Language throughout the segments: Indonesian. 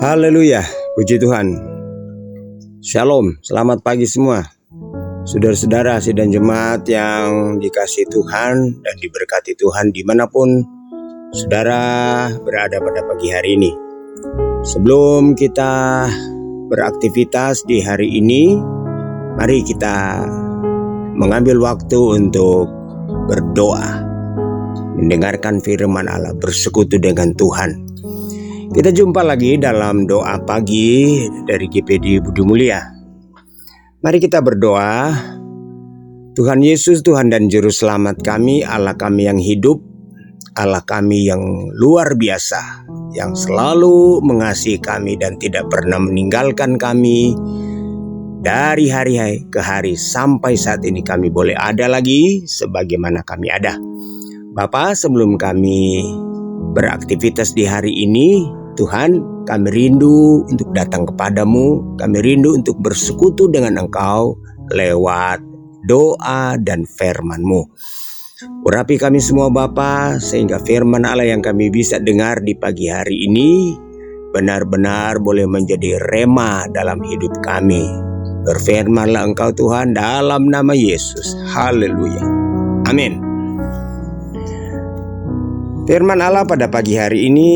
Haleluya, puji Tuhan. Shalom, selamat pagi semua. Saudara-saudara sidang jemaat yang dikasihi Tuhan dan diberkati Tuhan dimanapun saudara berada pada pagi hari ini. Sebelum kita beraktivitas di hari ini, mari kita mengambil waktu untuk berdoa, mendengarkan firman Allah, bersekutu dengan Tuhan. Kita jumpa lagi dalam doa pagi dari GPD Budi Mulia. Mari kita berdoa. Tuhan Yesus, Tuhan dan Juru Selamat kami, Allah kami yang hidup, Allah kami yang luar biasa, yang selalu mengasihi kami dan tidak pernah meninggalkan kami. Dari hari ke hari sampai saat ini kami boleh ada lagi sebagaimana kami ada. Bapa, sebelum kami beraktivitas di hari ini, Tuhan, kami rindu untuk datang kepadamu, kami rindu untuk bersekutu dengan Engkau lewat doa dan firman-Mu. Urapi kami semua Bapa, sehingga firman Allah yang kami bisa dengar di pagi hari ini benar-benar boleh menjadi rema dalam hidup kami. Berfirmanlah Engkau Tuhan dalam nama Yesus. Haleluya. Amin. Firman Allah pada pagi hari ini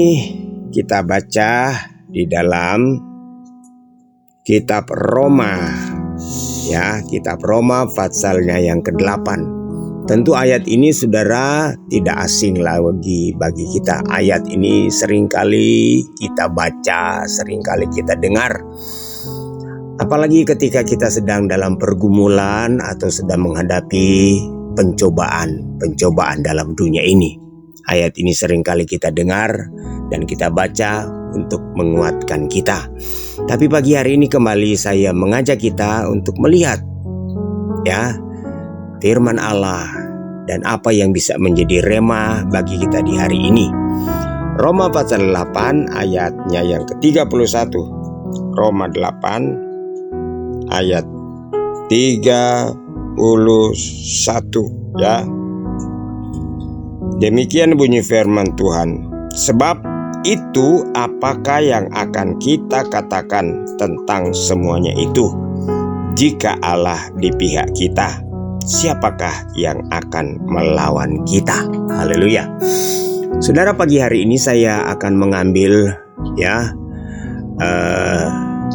kita baca di dalam kitab Roma, ya, kitab Roma pasalnya yang ke-8. Tentu ayat ini saudara tidak asing lagi bagi kita. Ayat ini seringkali kita baca, seringkali kita dengar. Apalagi ketika kita sedang dalam pergumulan atau sedang menghadapi pencobaan dalam dunia ini. Ayat ini seringkali kita dengar dan kita baca untuk menguatkan kita. Tapi pagi hari ini kembali saya mengajak kita untuk melihat, ya, firman Allah dan apa yang bisa menjadi rema bagi kita di hari ini. Roma pasal 8 ayatnya yang ke-31. Roma 8 ayat 31, ya. Demikian bunyi firman Tuhan. Sebab itu apakah yang akan kita katakan tentang semuanya itu? Jika Allah di pihak kita, siapakah yang akan melawan kita? Haleluya. Saudara, pagi hari ini saya akan mengambil, ya,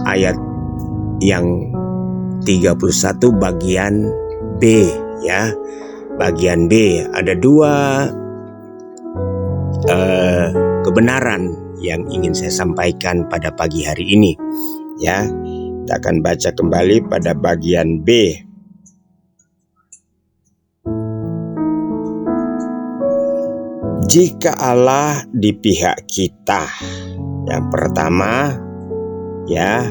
ayat yang 31 bagian B, ya. Bagian B ada dua kebenaran yang ingin saya sampaikan pada pagi hari ini, ya. Kita akan baca kembali pada bagian B. Jika Allah di pihak kita, yang pertama, ya,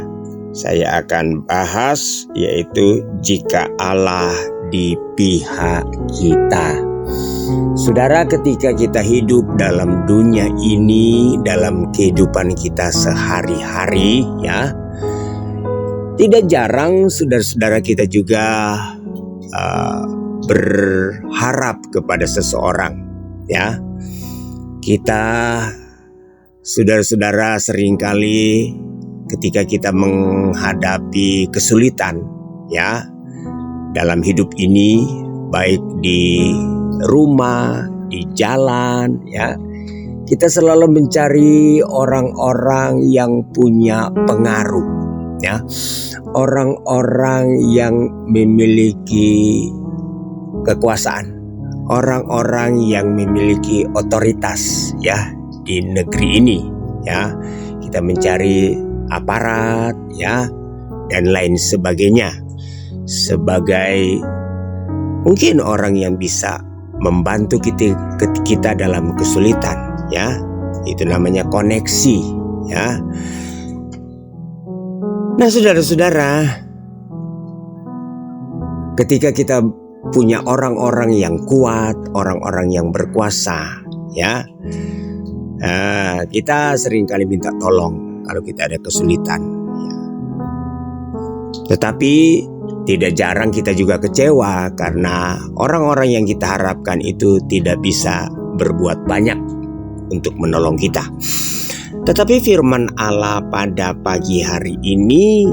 saya akan bahas yaitu jika Allah di pihak kita. Saudara, ketika kita hidup dalam dunia ini, dalam kehidupan kita sehari-hari, ya, tidak jarang saudara-saudara kita juga berharap kepada seseorang, ya. Kita, saudara-saudara, seringkali ketika kita menghadapi kesulitan, ya, dalam hidup ini, baik di rumah, di jalan, ya, kita selalu mencari orang-orang yang punya pengaruh, ya, orang-orang yang memiliki kekuasaan, orang-orang yang memiliki otoritas, ya, di negeri ini, ya. Kita mencari aparat, ya, dan lain sebagainya, sebagai mungkin orang yang bisa membantu kita dalam kesulitan, ya. Itu namanya koneksi, ya. Nah, saudara-saudara, ketika kita punya orang-orang yang kuat, orang-orang yang berkuasa, ya, kita seringkali minta tolong kalau kita ada kesulitan, ya. Tetapi tidak jarang kita juga kecewa karena orang-orang yang kita harapkan itu tidak bisa berbuat banyak untuk menolong kita. Tetapi firman Allah pada pagi hari ini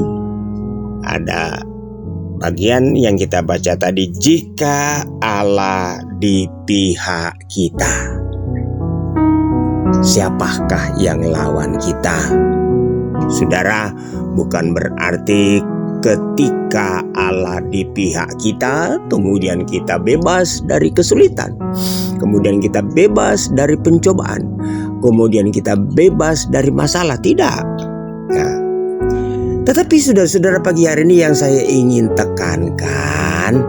ada bagian yang kita baca tadi, jika Allah di pihak kita, siapakah yang lawan kita? Saudara, bukan berarti ketika Allah di pihak kita, kemudian kita bebas dari kesulitan, kemudian kita bebas dari pencobaan, kemudian kita bebas dari masalah. Tidak. Nah, tetapi saudara-saudara, pagi hari ini yang saya ingin tekankan,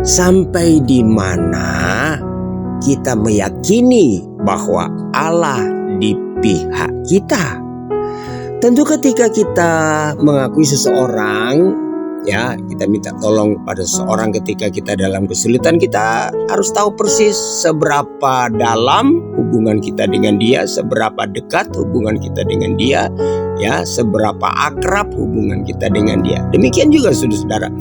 sampai di mana kita meyakini bahwa Allah di pihak kita. Tentu ketika kita mengakui seseorang, ya, kita minta tolong pada seseorang ketika kita dalam kesulitan, kita harus tahu persis seberapa dalam hubungan kita dengan dia, seberapa dekat hubungan kita dengan dia, ya, seberapa akrab hubungan kita dengan dia. Demikian juga saudara-saudara,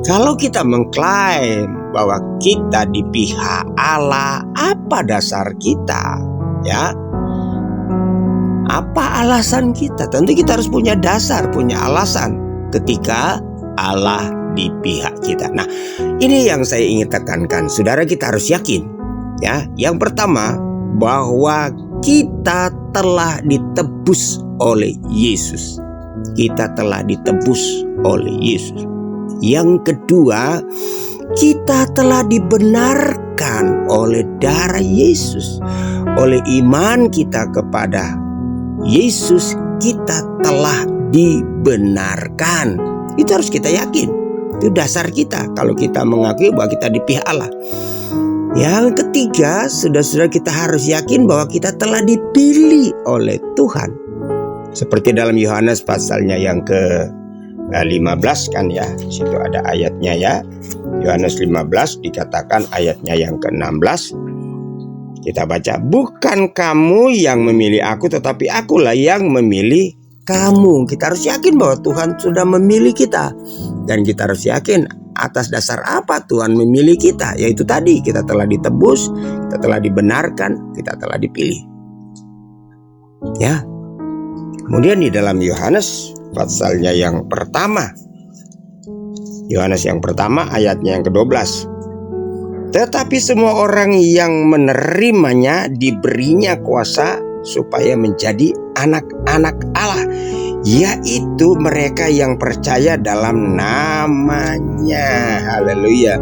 kalau kita mengklaim bahwa kita di pihak Allah, apa dasar kita? Ya, apa alasan kita? Tentu kita harus punya dasar, punya alasan ketika Allah di pihak kita. Nah, ini yang saya ingin tekankan. Saudara, kita harus yakin, ya. Yang pertama, bahwa kita telah ditebus oleh Yesus. Kita telah ditebus oleh Yesus. Yang kedua, kita telah dibenarkan oleh darah Yesus. Oleh iman kita kepada Yesus, kita telah dibenarkan. Itu harus kita yakin. Itu dasar kita kalau kita mengakui bahwa kita di pihak Allah. Yang ketiga, saudara-saudara, kita harus yakin bahwa kita telah dipilih oleh Tuhan. Seperti dalam Yohanes pasalnya yang ke-15 kan ya. Di situ ada ayatnya ya. Yohanes 15 dikatakan ayatnya yang ke-16. Kita baca, bukan kamu yang memilih aku, tetapi akulah yang memilih kamu. Kita harus yakin bahwa Tuhan sudah memilih kita. Dan kita harus yakin atas dasar apa Tuhan memilih kita. Yaitu tadi, kita telah ditebus, kita telah dibenarkan, kita telah dipilih. Ya. Kemudian di dalam Yohanes pasalnya yang pertama, Yohanes yang pertama ayatnya yang ke-12. Tetapi semua orang yang menerimanya diberinya kuasa supaya menjadi anak-anak Allah, yaitu mereka yang percaya dalam namanya. Haleluya.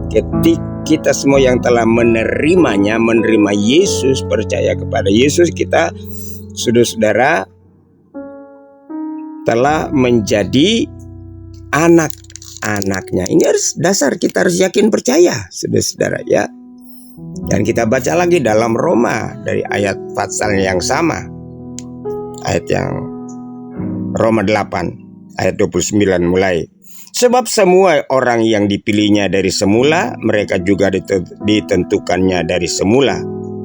Ketika kita semua yang telah menerimanya, menerima Yesus, percaya kepada Yesus, kita, saudara-saudara, telah menjadi anak-anaknya. Ini harus dasar, kita harus yakin percaya, saudara-saudara ya. Dan kita baca lagi dalam Roma dari ayat pasal yang sama. Ayat yang Roma 8 ayat 29 mulai. Sebab semua orang yang dipilihnya dari semula, mereka juga ditentukannya dari semula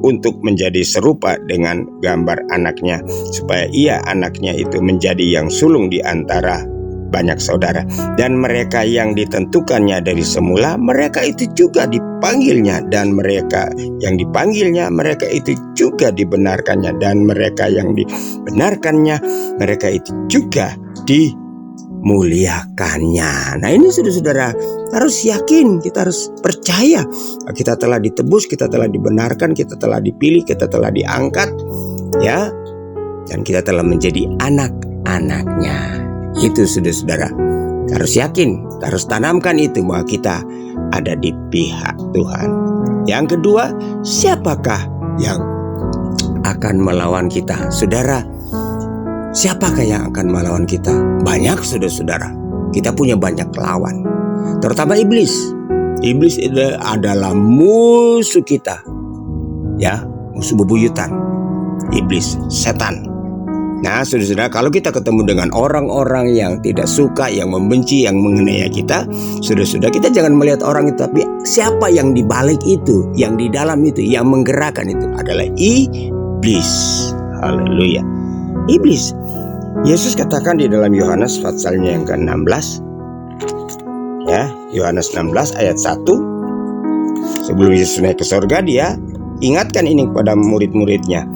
untuk menjadi serupa dengan gambar anaknya, supaya ia anaknya itu menjadi yang sulung di antara banyak saudara. Dan mereka yang ditentukannya dari semula, mereka itu juga dipanggilnya. Dan mereka yang dipanggilnya, mereka itu juga dibenarkannya. Dan mereka yang dibenarkannya, mereka itu juga dimuliakannya. Nah, ini saudara-saudara harus yakin, kita harus percaya kita telah ditebus, kita telah dibenarkan, kita telah dipilih, kita telah diangkat, ya, dan kita telah menjadi anak-anaknya. Itu saudara-saudara, harus yakin, harus tanamkan itu bahwa kita ada di pihak Tuhan. Yang kedua, siapakah yang akan melawan kita? Saudara, siapakah yang akan melawan kita? Banyak saudara-saudara, kita punya banyak lawan, terutama iblis. Iblis itu adalah musuh kita, ya, musuh bebuyutan. Iblis, setan. Nah, saudara-saudara, kalau kita ketemu dengan orang-orang yang tidak suka, yang membenci, yang menganiaya kita, saudara-saudara, kita jangan melihat orang itu, tapi siapa yang di balik itu, yang di dalam itu, yang menggerakkan itu adalah iblis. Haleluya. Iblis. Yesus katakan di dalam Yohanes pasalnya yang ke-16, ya, Yohanes 16 ayat 1. Sebelum Yesus naik ke surga, dia ingatkan ini kepada murid-muridnya.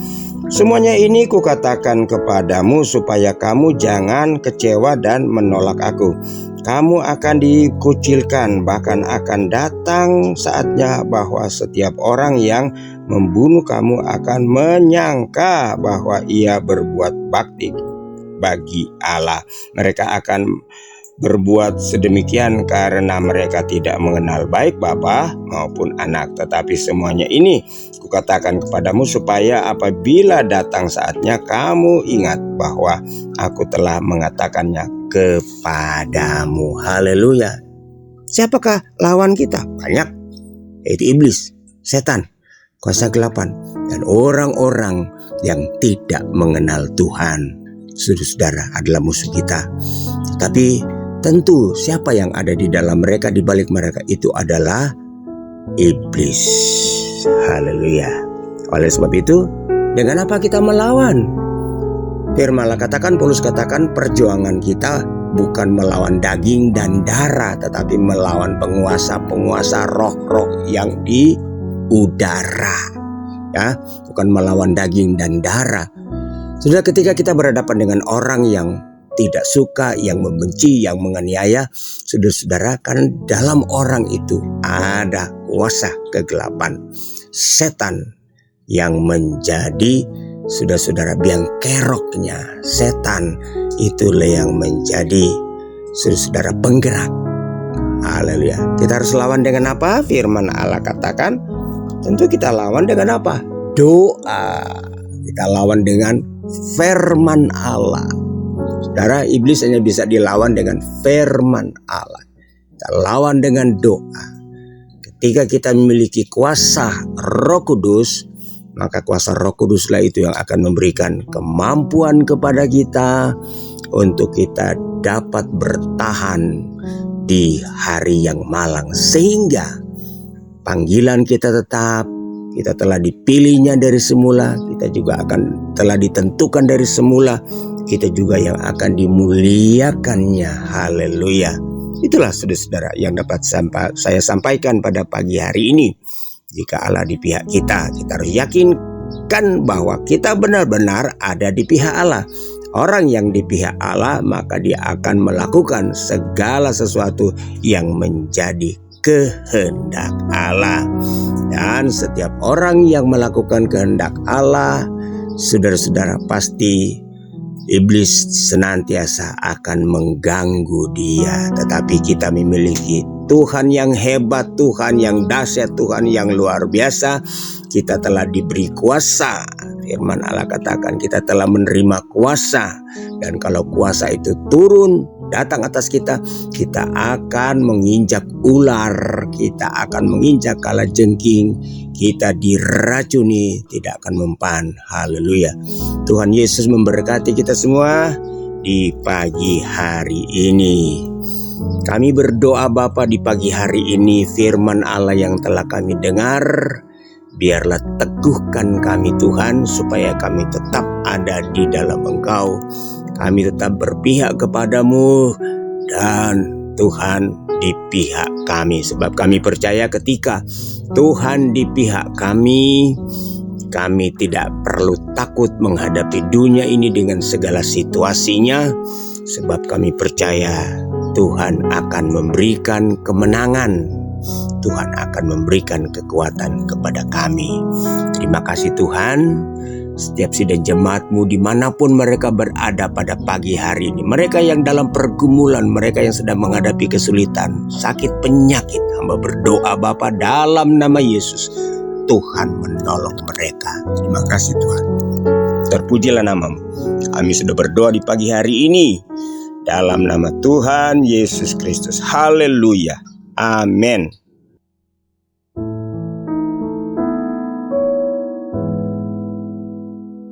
Semuanya ini kukatakan kepadamu supaya kamu jangan kecewa dan menolak aku. Kamu akan dikucilkan, bahkan akan datang saatnya bahwa setiap orang yang membunuh kamu akan menyangka bahwa ia berbuat bakti bagi Allah. Mereka akan berbuat sedemikian karena mereka tidak mengenal baik Bapa maupun Anak. Tetapi semuanya ini kukatakan kepadamu supaya apabila datang saatnya kamu ingat bahwa aku telah mengatakannya kepadamu. Haleluya. Siapakah lawan kita? Banyak, yaitu iblis, setan, kuasa gelapan, dan orang-orang yang tidak mengenal Tuhan. Saudara-saudara, adalah musuh kita. Tapi tentu siapa yang ada di dalam mereka, di balik mereka itu adalah iblis. Haleluya. Oleh sebab itu, dengan apa kita melawan? Firman Allah katakan, Paulus katakan, perjuangan kita bukan melawan daging dan darah, tetapi melawan penguasa-penguasa roh-roh yang di udara. Ya, bukan melawan daging dan darah. Sudah, ketika kita berhadapan dengan orang yang tidak suka, yang membenci, yang menganiaya, saudara-saudara, kan dalam orang itu ada kuasa kegelapan, setan yang menjadi, saudara-saudara, biang keroknya. Setan itulah yang menjadi, saudara-saudara, penggerak. Haleluya. Kita harus lawan dengan apa? Firman Allah katakan, tentu kita lawan dengan apa? Doa. Kita lawan dengan firman Allah. Saudara, iblis hanya bisa dilawan dengan firman Allah. Kita lawan dengan doa. Ketika kita memiliki kuasa Roh Kudus, maka kuasa Roh Kuduslah itu yang akan memberikan kemampuan kepada kita untuk kita dapat bertahan di hari yang malang, sehingga panggilan kita tetap, kita telah dipilihnya dari semula, kita juga akan telah ditentukan dari semula, kita juga yang akan dimuliakannya. Haleluya. Itulah saudara-saudara yang dapat saya sampaikan pada pagi hari ini. Jika Allah di pihak kita, kita harus yakinkan bahwa kita benar-benar ada di pihak Allah. Orang yang di pihak Allah, maka dia akan melakukan segala sesuatu yang menjadi kehendak Allah. Dan setiap orang yang melakukan kehendak Allah, saudara-saudara, pasti iblis senantiasa akan mengganggu dia. Tetapi kita memiliki Tuhan yang hebat, Tuhan yang dahsyat, Tuhan yang luar biasa. Kita telah diberi kuasa. Firman Allah katakan kita telah menerima kuasa. Dan kalau kuasa itu turun, datang atas kita, kita akan menginjak ular, kita akan menginjak kalajengking, kita diracuni, tidak akan mempan. Haleluya. Tuhan Yesus memberkati kita semua di pagi hari ini. Kami berdoa Bapa di pagi hari ini, firman Allah yang telah kami dengar, biarlah teguhkan kami Tuhan, supaya kami tetap ada di dalam Engkau. Kami tetap berpihak kepadamu, dan Tuhan di pihak kami. Sebab kami percaya ketika Tuhan di pihak kami, kami tidak perlu takut menghadapi dunia ini dengan segala situasinya. Sebab kami percaya Tuhan akan memberikan kemenangan. Tuhan akan memberikan kekuatan kepada kami. Terima kasih Tuhan. Setiap sidang jemaat-Mu dimanapun mereka berada pada pagi hari ini, mereka yang dalam pergumulan, mereka yang sedang menghadapi kesulitan, sakit, penyakit, hamba berdoa Bapa dalam nama Yesus, Tuhan menolong mereka. Terima kasih Tuhan. Terpujilah nama-Mu. Kami sudah berdoa di pagi hari ini dalam nama Tuhan Yesus Kristus. Haleluya. Amin.